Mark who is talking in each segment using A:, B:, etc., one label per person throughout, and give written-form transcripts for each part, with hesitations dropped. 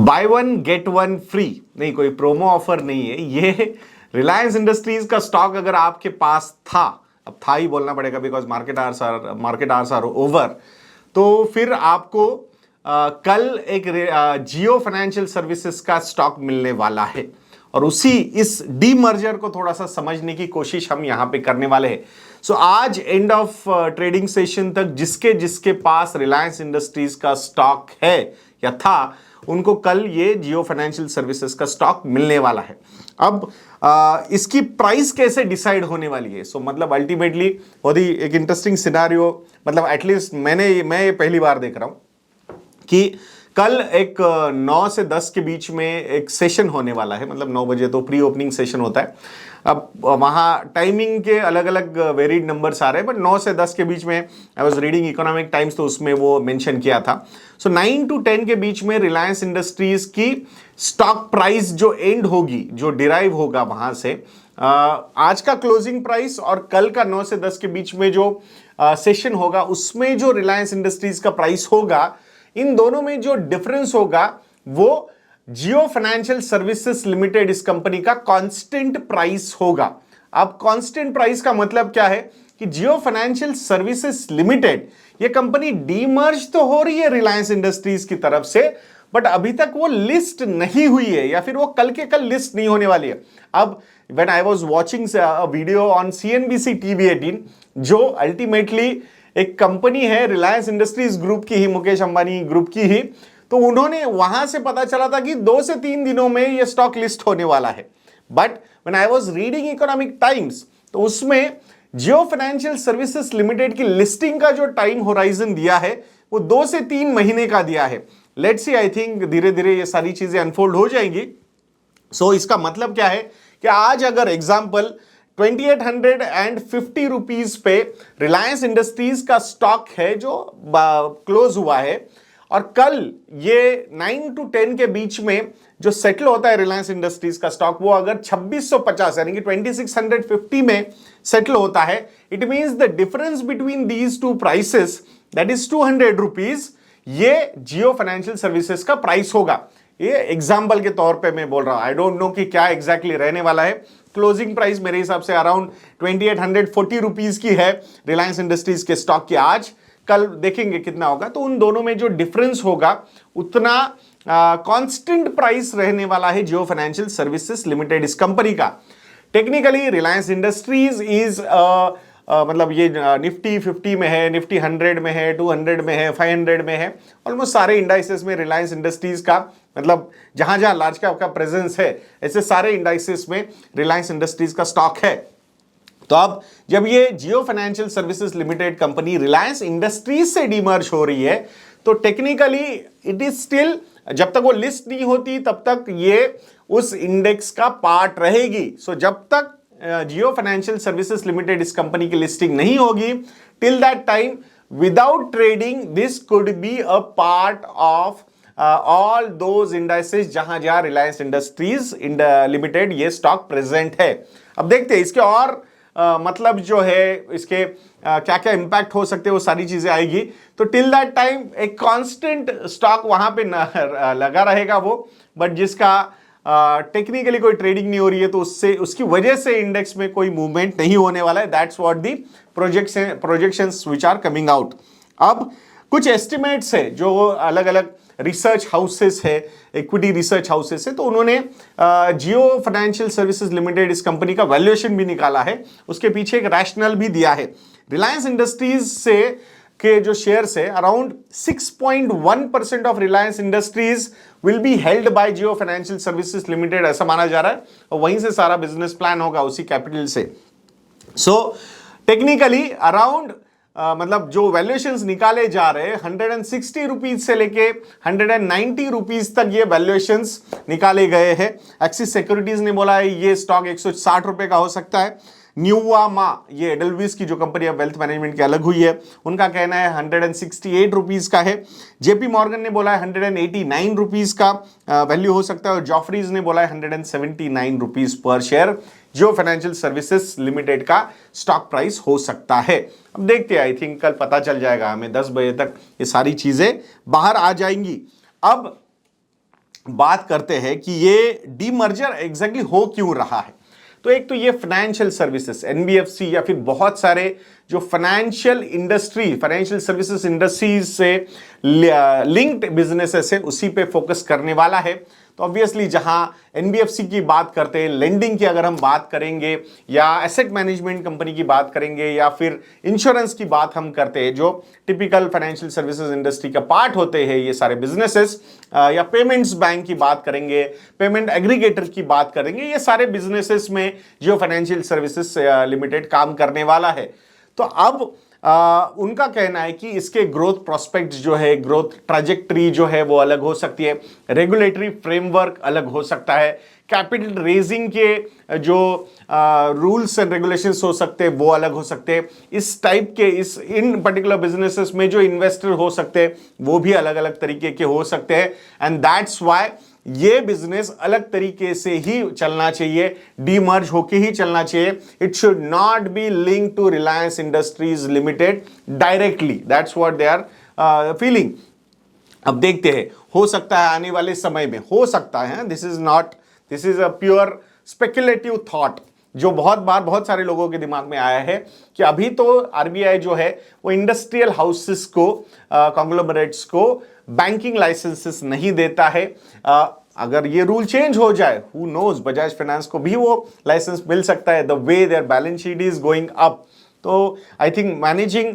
A: By one get one free नहीं, कोई promo offer नहीं है ये। रिलायंस इंडस्ट्रीज का स्टॉक अगर आपके पास था, अब था ही बोलना पड़ेगा because market hours are over, तो फिर आपको कल एक जियो फाइनेंशियल सर्विसेज का स्टॉक मिलने वाला है और इस डीमर्जर को थोड़ा सा समझने की कोशिश हम यहां पे करने वाले हैं। सो आज एंड ऑफ ट्रेडिंग सेशन तक जिसके जिसके पास रिलायंस इंडस्ट्रीज का स्टॉक है या था, उनको कल ये जियो फाइनेंशियल सर्विसेज का स्टॉक मिलने वाला है। अब इसकी प्राइस कैसे डिसाइड होने वाली है? मतलब अल्टीमेटली बहुत ही एक इंटरेस्टिंग सिनारियो, मतलब एटलीस्ट मैं पहली बार देख रहा हूं कि कल एक 9 से 10 के बीच में एक सेशन होने वाला है। मतलब 9 बजे तो प्री ओपनिंग सेशन होता है। अब वहाँ टाइमिंग के अलग अलग वेरिड नंबर्स आ रहे हैं, बट 9 से 10 के बीच में I was reading economic times, तो उसमें वो मेंशन किया था। 9 to 10 के बीच में रिलायंस इंडस्ट्रीज की स्टॉक प्राइस जो एंड होगी, जो डिराइव होगा वहाँ से, आज का क्लोजिंग प्राइस और कल का 9 से 10 के बीच में जो सेशन होगा, उसमें जो रिलायंस इंडस्ट्रीज का प्राइस होगा, इन दोनों में जो डिफरेंस होगा वो जियो फाइनेंशियल सर्विसेज लिमिटेड इस कंपनी का कांस्टेंट प्राइस होगा। अब कांस्टेंट प्राइस का मतलब क्या है कि जियो फाइनेंशियल सर्विसेज लिमिटेड ये कंपनी डीमर्ज तो हो रही है रिलायंस इंडस्ट्रीज की तरफ से, बट अभी तक वो लिस्ट नहीं हुई है या फिर वो कल के कल लिस्ट नहीं होने वाली है। अब when I was watching a video on CNBC TV18, जो अल्टीमेटली एक कंपनी है रिलायंस इंडस्ट्रीज ग्रुप की ही, मुकेश अंबानी ग्रुप की ही, तो उन्होंने वहां से पता चला था कि 2 से 3 दिनों में ये स्टॉक लिस्ट होने वाला है। But when I was reading economic times, तो उसमें जियो फाइनेंशियल सर्विसेज लिमिटेड की लिस्टिंग का जो टाइम होराइजन दिया है वो 2 से 3 महीने का दिया है। लेट्स सी, आई थिंक धीरे धीरे ये सारी चीजें अनफोल्ड हो जाएंगी। इसका मतलब क्या है कि आज अगर एग्जाम्पल 2850 रुपीज पे रिलायंस इंडस्ट्रीज का स्टॉक है जो क्लोज हुआ है, और कल ये 9 to 10 के बीच में जो सेटल होता है रिलायंस इंडस्ट्रीज का स्टॉक, वो अगर 2650 यानी कि 2650 में सेटल होता है, it means the difference between these two prices, that is 200 rupees, ये जियो फाइनेंशियल सर्विसेज का प्राइस होगा। ये एग्जाम्पल के तौर पे मैं बोल रहा हूं, आई डोंट नो कि क्या एग्जैक्टली रहने वाला है। क्लोजिंग प्राइस मेरे हिसाब से अराउंड 2840 रुपीज की है रिलायंस इंडस्ट्रीज के स्टॉक की आज। कल देखेंगे कितना होगा। तो उन दोनों में जो डिफरेंस होगा उतना कांस्टेंट प्राइस रहने वाला है जियो फाइनेंशियल सर्विसेज लिमिटेड इस कंपनी का। टेक्निकली रिलायंस इंडस्ट्रीज इज मतलब ये निफ्टी 50 में है, निफ्टी 100 में है, 200 में है, 500 में है। ऑलमोस्ट सारे इंडाइसेस में रिलायंस इंडस्ट्रीज का, मतलब जहां जहां लार्ज कैप का प्रेजेंस है, ऐसे सारे इंडाइसेस में रिलायंस इंडस्ट्रीज का स्टॉक है। तो अब जब ये Jio financial services limited company Reliance Industries से डीमर्ज हो रही है, तो टेक्निकली इट इज स्टिल, जब तक वो लिस्ट नहीं होती तब तक ये उस इंडेक्स का पार्ट रहेगी। जब तक जियो फाइनेंशियल सर्विसेज लिमिटेड इस कंपनी की लिस्टिंग नहीं होगी, till that time without trading this could be a part of all those indices जहां जहां रिलायंस इंडस्ट्रीज लिमिटेड ये स्टॉक प्रेजेंट है। अब देखते हैं इसके और मतलब जो है इसके क्या क्या इंपैक्ट हो सकते हैं, वो सारी चीजें आएगी। तो टिल दैट टाइम एक कांस्टेंट स्टॉक वहां पे लगा रहेगा वो, बट जिसका टेक्निकली कोई ट्रेडिंग नहीं हो रही है, तो उसकी वजह से इंडेक्स में कोई मूवमेंट नहीं होने वाला है। That's what the projections which are coming out. अब कुछ एस्टिमेट्स है जो अलग अलग रिसर्च हाउसेस है, इक्विटी रिसर्च हाउसेस है, तो उन्होंने जियो फाइनेंशियल सर्विसेज लिमिटेड इस कंपनी का वैल्यूएशन भी निकाला है, उसके पीछे एक रैशनल भी दिया है। रिलायंस इंडस्ट्रीज से के जो शेयर्स है, around 6.1% of Reliance industries will be held by Jio financial services limited, ऐसा माना जा रहा है, और वहीं से सारा बिजनेस प्लान होगा उसी कैपिटल से। टेक्निकली अराउंड मतलब जो वैल्यूएशंस निकाले जा रहे हैं 160 रुपीज से लेके 190 रुपीज तक ये वैल्यूएशंस निकाले गए हैं। एक्सिस सिक्योरिटीज ने बोला है ये स्टॉक 160 रुपए का हो सकता है। न्यूवामा, ये एडलविस की जो कंपनी है वेल्थ मैनेजमेंट की अलग हुई है, उनका कहना है 168 रुपीज का है। जेपी मॉर्गन ने बोला है 189 रुपीज का वैल्यू हो सकता है, और जॉफरीज ने बोला है 179 रुपीज पर शेयर जियो फाइनेंशियल सर्विसेज लिमिटेड का स्टॉक प्राइस हो सकता है। अब देखते हैं, आई थिंक कल पता चल जाएगा हमें, 10 बजे तक ये सारी चीजें बाहर आ जाएंगी। अब बात करते हैं कि ये डीमर्जर एग्जैक्टली हो क्यों रहा है। तो एक तो ये फाइनेंशियल सर्विसेज एनबीएफसी या फिर बहुत सारे जो फाइनेंशियल सर्विसेज इंडस्ट्रीज से लिंक्ड बिजनेसेस है उसी पे फोकस करने वाला है। तो ऑब्वियसली जहां एनबीएफसी की बात करते हैं, लेंडिंग की अगर हम बात करेंगे या एसेट मैनेजमेंट कंपनी की बात करेंगे या फिर इंश्योरेंस की बात हम करते हैं, जो टिपिकल फाइनेंशियल सर्विसेज इंडस्ट्री का पार्ट होते हैं ये सारे बिजनेसेस, या पेमेंट्स बैंक की बात करेंगे, पेमेंट एग्रीगेटर की बात करेंगे, ये सारे बिजनेसेस में जियो फाइनेंशियल सर्विसेज लिमिटेड काम करने वाला है। तो अब उनका कहना है कि इसके ग्रोथ प्रोस्पेक्ट्स जो है, ग्रोथ ट्रैजेक्टरी जो है वो अलग हो सकती है, रेगुलेटरी फ्रेमवर्क अलग हो सकता है, कैपिटल रेजिंग के जो रूल्स एंड रेगुलेशंस हो सकते हैं वो अलग हो सकते हैं, इस टाइप के इन पर्टिकुलर बिजनेसेस में जो इन्वेस्टर हो सकते हैं वो भी अलग अलग तरीके के हो सकते हैं। एंड दैट्स व्हाई ये बिजनेस अलग तरीके से ही चलना चाहिए, डीमर्ज होके ही चलना चाहिए। It should not be link to Reliance industries limited directly, that's what they are feeling. अब देखते हैं, हो सकता है आने वाले समय में, हो सकता है, this is a pure speculative thought जो बहुत सारे लोगों के दिमाग में आया है कि अभी तो आरबीआई जो है वो इंडस्ट्रियल हाउसेस को, कॉन्ग्लोमरेट्स को बैंकिंग लाइसेंसेस नहीं देता है। अगर ये रूल चेंज हो जाए, हु नोज, बजाज फाइनेंस को भी वो लाइसेंस मिल सकता है, the way their balance sheet is going up. तो I think managing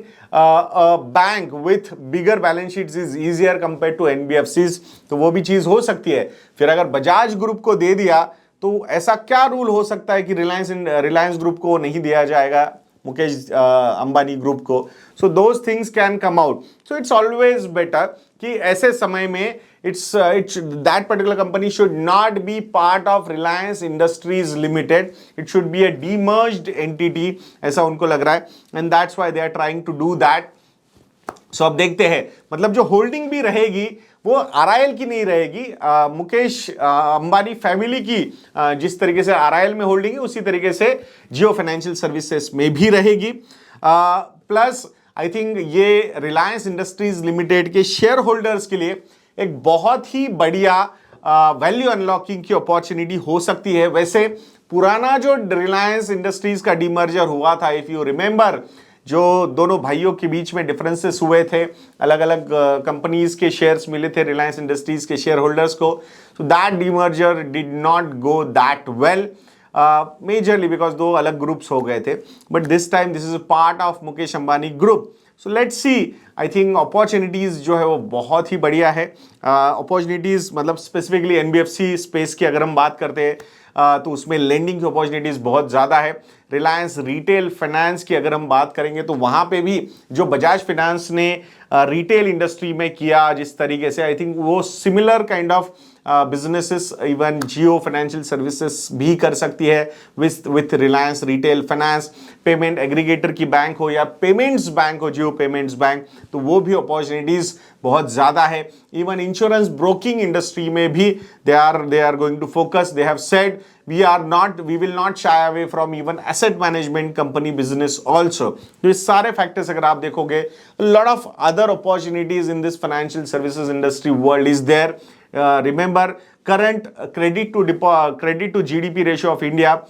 A: bank with bigger balance sheets is easier compare to NBFCs, तो वो भी चीज हो सकती है। फिर अगर बजाज ग्रुप को दे दिया तो ऐसा क्या रूल हो सकता है कि रिलायंस ग्रुप को नहीं दिया जाएगा, मुकेश अंबानी ग्रुप को। So those things can come out. So it's always better कि ऐसे समय में it's that particular company should not be part of Reliance industries Limited, it should be a demerged entity, ऐसा उनको लग रहा है। And that's why they are trying to do that. So अब देखते हैं, मतलब जो होल्डिंग भी रहेगी वो आरआईएल की नहीं रहेगी, मुकेश अंबानी फैमिली की जिस तरीके से आरआईएल में होल्डिंग है उसी तरीके से जियो फाइनेंशियल सर्विसेज में भी रहेगी। प्लस आई थिंक ये रिलायंस इंडस्ट्रीज लिमिटेड के शेयर होल्डर्स के लिए एक बहुत ही बढ़िया वैल्यू अनलॉकिंग की अपॉर्चुनिटी हो सकती है। वैसे पुराना जो रिलायंस इंडस्ट्रीज का डीमर्जर हुआ था, इफ यू रिमेंबर, जो दोनों भाइयों के बीच में डिफरेंसेस हुए थे, अलग अलग कंपनीज के शेयर्स मिले थे रिलायंस इंडस्ट्रीज के शेयर होल्डर्स को, so that demerger did not go that well, majorly because दो अलग ग्रुप्स हो गए थे। But this time this is a part of Mukesh Ambani group. So let's see, I think opportunities जो है वो बहुत ही बढ़िया है। अपॉर्चुनिटीज मतलब स्पेसिफिकली एनबीएफसी स्पेस की अगर हम बात करते हैं तो उसमें लेंडिंग की अपॉर्चुनिटीज बहुत ज़्यादा है। रिलायंस रिटेल फाइनेंस की अगर हम बात करेंगे तो वहाँ पे भी जो बजाज फाइनेंस ने रिटेल इंडस्ट्री में किया जिस तरीके से, आई थिंक वो similar kind of businesses even Jio financial services भी कर सकती है with Reliance retail finance. Payment aggregator की बैंक हो या पेमेंट्स बैंक हो, जियो पेमेंट्स बैंक, तो वो भी अपॉर्चुनिटीज बहुत ज़्यादा है। इवन इंश्योरेंस ब्रोकिंग इंडस्ट्री में भी they are going to focus. They have said we will not shy away from even asset management company business also। तो इस सारे फैक्टर्स अगर आप देखोगे, lot of other opportunities in this financial services industry world is there। Remember, current credit to GDP ratio of India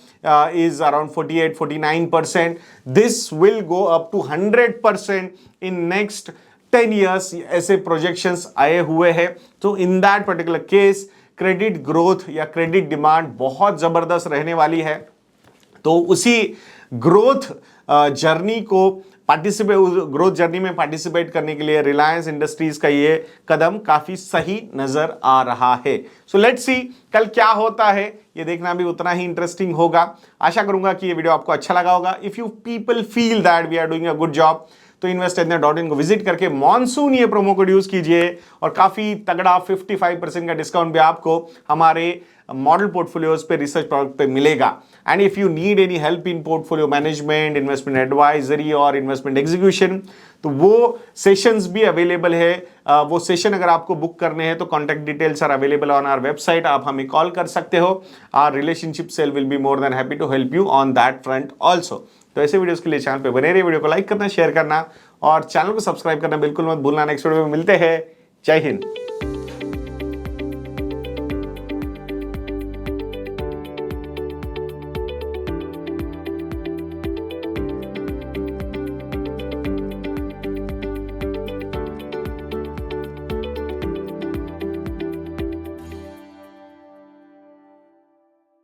A: is around 48-49%. This will go up to 100% in next 10 years, ऐसे projections आए हुए हैं। तो in that particular case credit growth या credit demand बहुत जबरदस्त रहने वाली है। तो उसी ग्रोथ जर्नी में पार्टिसिपेट करने के लिए रिलायंस इंडस्ट्रीज का ये कदम काफी सही नजर आ रहा है। सो लेट्स सी कल क्या होता है, ये देखना भी उतना ही इंटरेस्टिंग होगा। आशा करूंगा कि ये वीडियो आपको अच्छा लगा होगा। If you people feel that we are doing a good job तो investindia.in को विजिट करके मॉनसून ये प्रोमो कोड यूज कीजिए और काफी तगड़ा 55% का डिस्काउंट भी आपको हमारे मॉडल पोर्टफोलियोज पे, रिसर्च प्रोडक्ट पे मिलेगा। And if you need any help in portfolio management, investment advisory और इन्वेस्टमेंट एग्जीक्यूशन, तो वो सेशंस भी अवेलेबल है। वो सेशन अगर आपको बुक करने हैं तो contact details are available on our website, आप हमें कॉल कर सकते हो। Our relationship cell will be more than happy to help you on that front also. तो ऐसे वीडियोस के लिए चैनल पे बने रहिए, वीडियो को लाइक करना, शेयर करना और चैनल को सब्सक्राइब करना बिल्कुल मत भूलना। नेक्स्ट वीडियो में मिलते हैं। जय हिंद।